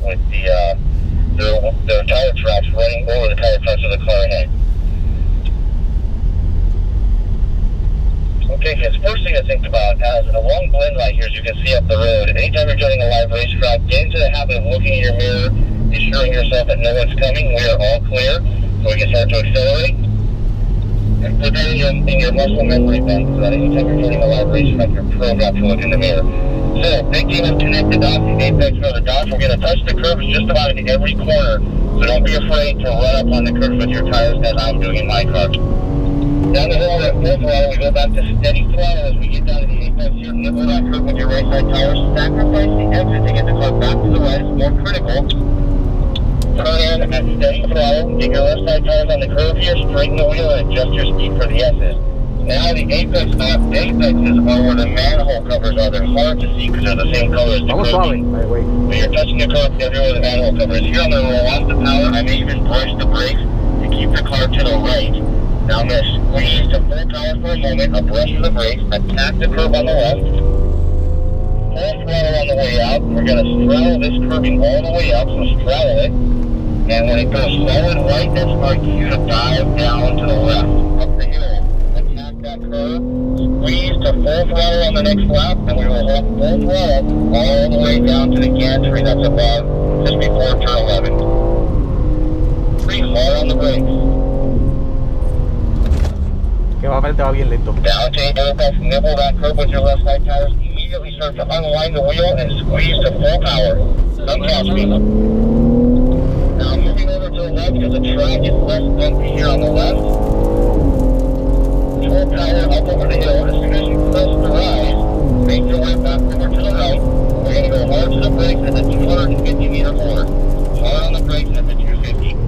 with their tire tracks running over the tire tracks of the car ahead. Okay, kids, first thing to think about, as a long blend light here, as you can see up the road, anytime you're joining a live racetrack, get into the habit of looking in your mirror, assuring yourself that no one's coming. We are all clear, so we can start to accelerate. And put that in your muscle memory bank, so that anytime you're joining a live racetrack, you're programmed to look in the mirror. So, big game of connect the dots, the apex for the dots. We're going to touch the curves just about in every corner, so don't be afraid to run up on the curves with your tires as I'm doing in my car. Down the hill at full throttle, we go back to steady throttle as we get down to the apex here. Nibble that curve with your right side tires. Sacrifice the exit to get the car back to the right. It's more critical. Turn in at steady throttle. Get your left side tires on the curve here. Straighten the wheel and adjust your speed for the S's. Now the apex map. The apexes are where the manhole covers are. They're hard to see because they're the same color as the curve. So you're touching the curve everywhere the manhole cover is. Here I'm going to roll off the power. I may even brush the brakes to keep the car to the right. Now I'm going to squeeze to full power for a moment, a brush of the brakes, attack the curve on the left, full throttle on the way out. We're going to straddle this curving all the way up, so straddle it. And when it goes solid right, that's our cue to dive down to the left, up the hill. Attack that curve, squeeze to full throttle on the next lap, and we will hold full throttle all the way down to the gantry that's above, just before turn 11. Pretty hard on the brakes. Que va frente va bien lento. Down to apex, nibble that curve with your left side tires. Immediately start to unwind the wheel and squeeze to full power. Don't catch me. Now moving over to the left because the track is less bumpy here on the left. Full power up over the hill. As soon as you press the rise, make your way back over to the right. We're going to go hard to the brakes at the 250 meter forward. Hard on the brakes at the 250.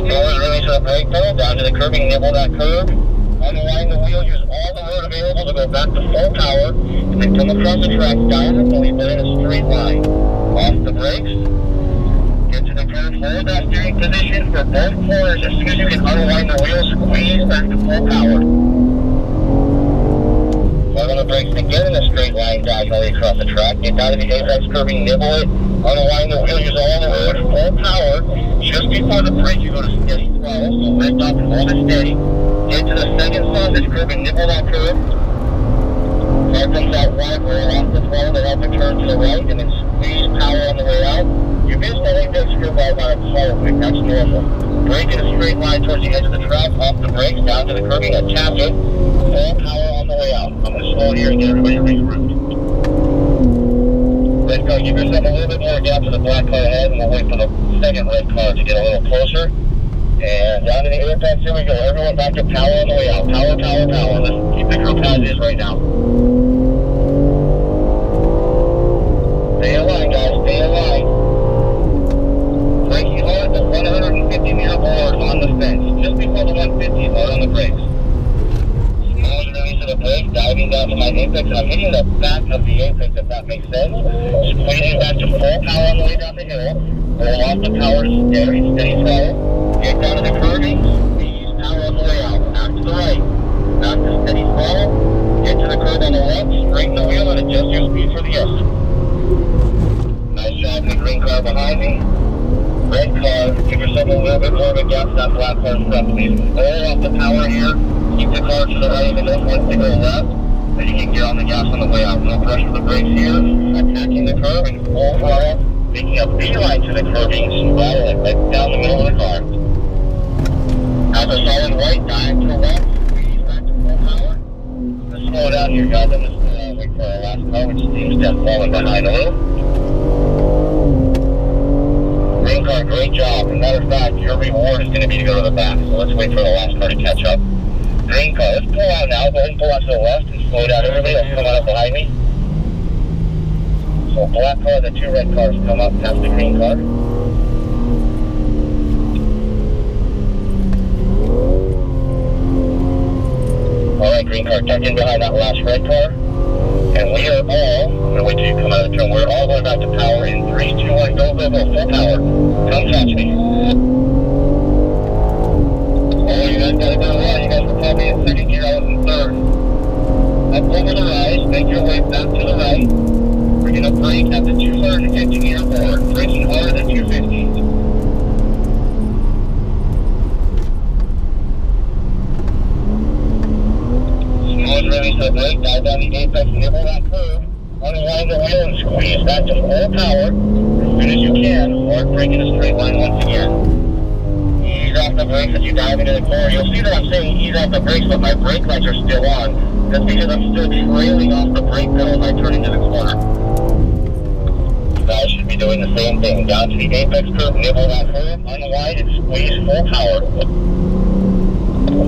Slow release of the brake pedal, down to the curbing, nibble that curve. Unwind the wheel, use all the road available to go back to full power, and then come across the track diagonally, but in a straight line. Off the brakes, get to the curve, hold that steering position for both corners. As soon as you can unwind the wheel, squeeze back to full power. Plug on the brakes to get in a straight line diagonally across the track. Get down to the apex curbing, nibble it, unwind the wheel, use all the road, full power. Just before the brake, you go to steady throttle, so lift up, hold it steady. Get to the second sausage curve and nibble that curve. Car comes out wide, roll off the throttle to help it turn to the right, and then squeeze power on the way out. You missed that apex curve by about a car width, that's normal. Brake in a straight line towards the edge of the track, off the brakes, down to the curbing, attack it. Full power on the way out. I'm going to slow it here and get everybody regrouped. Red car, give yourself a little bit more gap to the black car ahead, and we'll wait for the second red car to get a little closer. And down to the apex, here we go. Everyone back to power on the way out. Power, power, power. Let's keep the group as it is right now. Stay in line, guys. Stay in line. Braking hard, the 150 meter board on the fence. Just before the 150 hard on the brakes. Small release of the brake, diving down to my apex. I'm hitting the back of the apex, if that makes sense. Squeezing back to full power on the way down the hill. Roll off the power to steady throttle. Get down to the curving, squeeze power on the way out. Back to the right. Back to steady throttle. Get to the curve on the left, straighten the wheel and adjust your speed for the S. Nice job in the green car behind me. Red car, give yourself a little bit more of a gap to that black car in front, please. Roll off the power here. Keep the car to the right even though once they go left. Then you can get on the gas on the way out. No pressure for the brakes here. Attacking the curve and full throttle. Making a beeline to the curbing, straddling right down the middle of the car. As a solid white, dive to the left, squeeze back to full power. Let's slow down here, guys. I'm just wait for our last car, which seems to have fallen behind a little. Green car, great job. As a matter of fact, your reward is going to be to go to the back, so let's wait for the last car to catch up. Green car, let's pull out now. Go ahead and pull out to the left and slow down. Everybody else come out behind me. So black car, the two red cars come up past the green car. Alright, green car, tuck in behind that last red car. And we are all, I'm going to wait till you come out of the turn, we're all going back to power in 3, 2, 1, go, go, go, full power. Come catch me. Oh, you guys got to go around. You guys were probably in second gear, I was in third. Up over the rise, make your way back to the right. We're going gonna brake at the 250 meter forward, braking harder than 250. Smooth release of the brake, dive down the apex, nibble that curve, unwind the wheel and squeeze back to full power as soon as you can, hard brake in a straight line once again. Ease off the brakes as you dive into the corner. You'll see that I'm saying ease off the brakes, but my brake lights are still on. That's because I'm still trailing off the brake pedal as I turn into the corner. You guys should be doing the same thing. Down to the apex curve, nibble that curve, unwind and squeeze full power.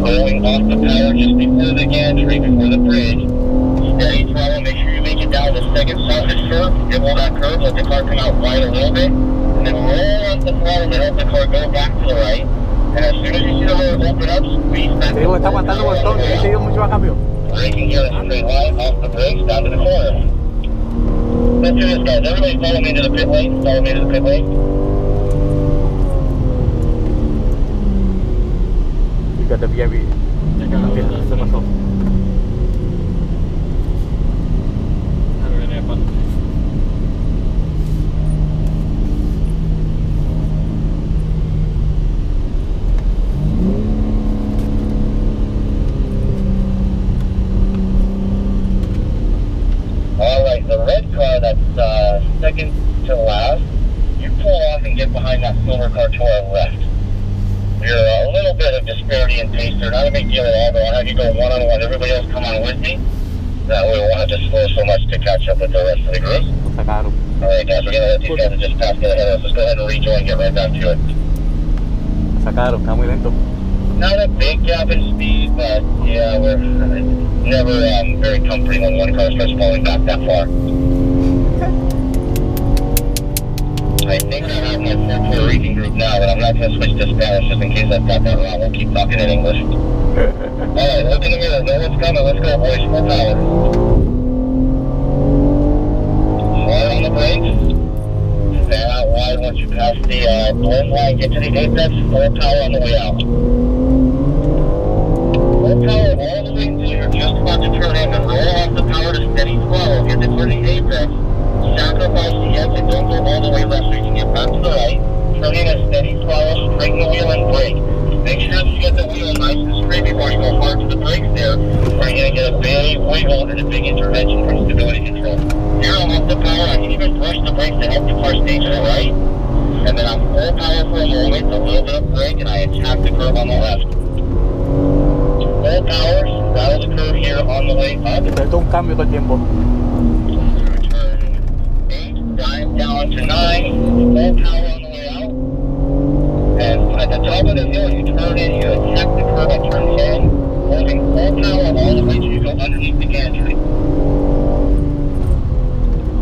Going off the power just before the gantry, before the bridge. Steady throttle, make sure you make it down the second softest curve, nibble that curve, let the car come out wide a little bit, and then roll off the throttle to help the car go back to the right. And as soon as you see the road open up, squeeze back. Te digo, está aguantando un montón, he seguido mucho más rápido. Braking here in a straight line, off the brakes, down to the corner. Let's do this, guys. Everybody follow me to the pit lane. Follow me to the pit lane. You got the VIP. Se pasó. Alright, the red car that's second to last, you pull off and get behind that silver car to our left. You're a little bit of disparity in pace there, not a big deal at all, but I'll have you go one-on-one. Everybody else come on with me. That way we won't have to slow so much to catch up with the rest of the group. Sacaron. Alright guys, we're going to let these guys that just passed get ahead of us. Let's go ahead and rejoin, get right back to it. Sacaron, está muy lento. Not a big gap in speed, but yeah, we're never very comforting when one car starts falling back that far. I think I have my full Puerto Rican group now, but I'm not going to switch to Spanish just in case I've got that wrong. We'll keep talking in English. Alright, look in the mirror. Know what's coming. Let's go, boys. Full power. Hard on the brakes. Fan out wide once you pass the blend line. Get to the apex. Full power on the way out. Full power all the way until you're just about to turn in and roll off the power to steady throttle. Get to the apex. Sacrifice the exit. Don't go all the way left so you can get back to the right. Turn in a steady throttle, straighten the wheel and brake. Make sure that you get the wheel nice and straight before you go hard to the brakes there, or you're going to get a big wiggle and a big intervention from stability control. Here I'm off the power. I can even brush the brakes to help the car stay to the right. And then I'm full power for a moment, a little bit of brake, and I attack the curve on the left. Full power, straddle the curve here on the way up. Esto es un cambio todo el tiempo. Turn 8, dive down to 9, full power on the way out. And at the top of the hill, you turn in, you attack the curve at turn 10, holding full power all the way till you go underneath the gantry.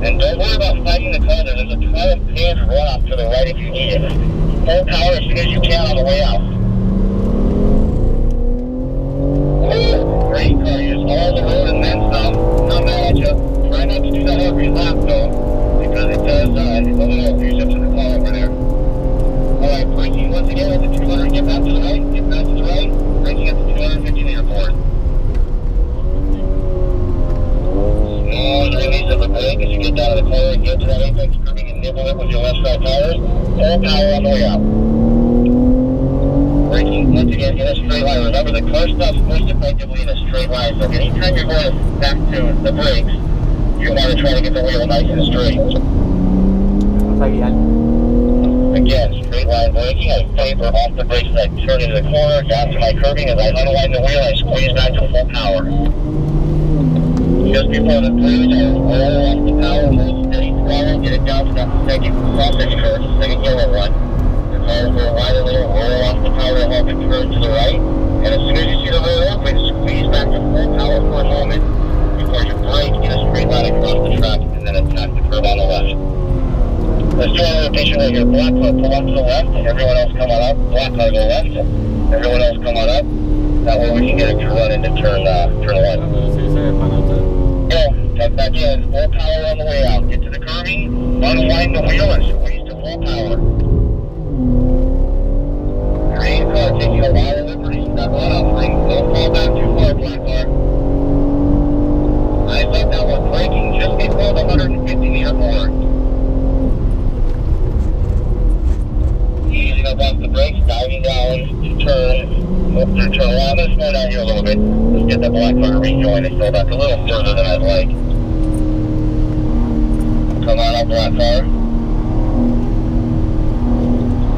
And don't worry about fighting the car there. There's a ton of paved runoff to the right if you need it. Full power as soon as you can on the way out. Great car, use all the road and then some. Not mad at you. Try not to do that every lap though, because it does a little abuse up to the car over there. Alright, braking once again at the 200, get back to the right, get back to the right, braking at the 250 meter forward. Smooth release of the brake as you get down to the corner and get to that apex curving and nibble it with your left side tires. Full power on the way out. Braking once again in a straight line. Remember, the car stops most effectively in a straight line, so anytime you're going back to the brakes, you want to try to get the wheel nice and straight. Vamos a guiar. Again, straight line braking, I taper off the brakes as I turn into the corner, down to my curbing, as I unwind the wheel, I squeeze back to full power. Just before the bridge, I roll off the power, hold steady throttle, get it down to that second sausage curve, the second yellow one. The car will wide a little, roll off the power to help it turn to the right, and as soon as you see the road open, squeeze back to full power for a moment before you brake in a straight line across the track, and then attack the curve on the left. Let's do a rotation right here. Black car pull up to the left, everyone else come on up. Black car go left, everyone else come on up. That way we can get it to run into turn 1. Go, tuck back in, full power on the way out. Get to the curving, unwind the wheel and squeeze to full power. Green car taking a lot of liberties. That runoff ring, don't fall back too far, black car. I thought that was braking just before the 150 meter point. up through turn one. I'm going to slow down here a little bit. Let's get that black car to rejoin. It's still back a little further than I'd like. Come on up, black car.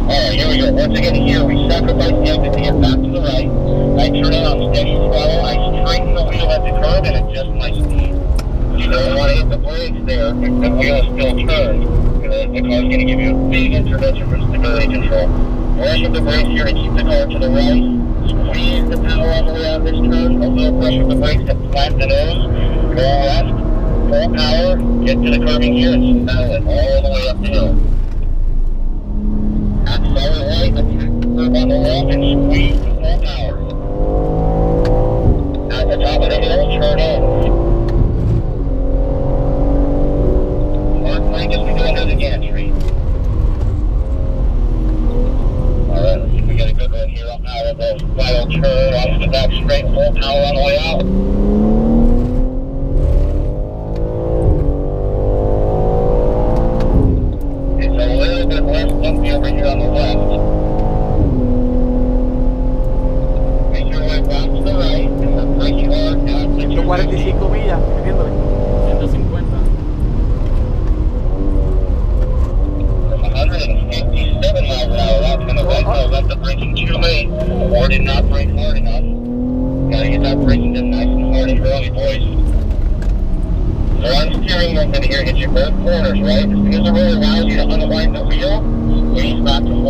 Alright, here we go. Once again here, we sacrifice the exit to get back to the right. I turn it on steady throttle. I straighten the wheel at the curb and adjust my speed. You don't want to hit the brakes there. The wheel is still turned. The car's going to give you a big intervention for stability control. Brush with the brakes here to keep the car to the right. Squeeze the power all the way out this turn. A little brush with the brakes to plant the nose. Go left. Full power. Get to the curbing here and smell it all the way up the hill. Accelerate right. Attack the curb on the left and squeeze to full power. At the top of the hill, turn in. Mark brake as we go under the gantry. Alright, let's see if we get a good one here on power. The final turn off the back straight, full power on the way out. It's a little bit less bumpy over here on the left. Make your way back to the right, and we're braking hard down to 145 millas, metiéndole. 150. From 157 miles an hour, that's going to let the braking too late, or did not brake hard enough. Gotta get that braking done nice and hard and early, boys. So on steering movement here, hit your both corners, right? As soon as the road allows you to unwind the wheel, squeeze back to full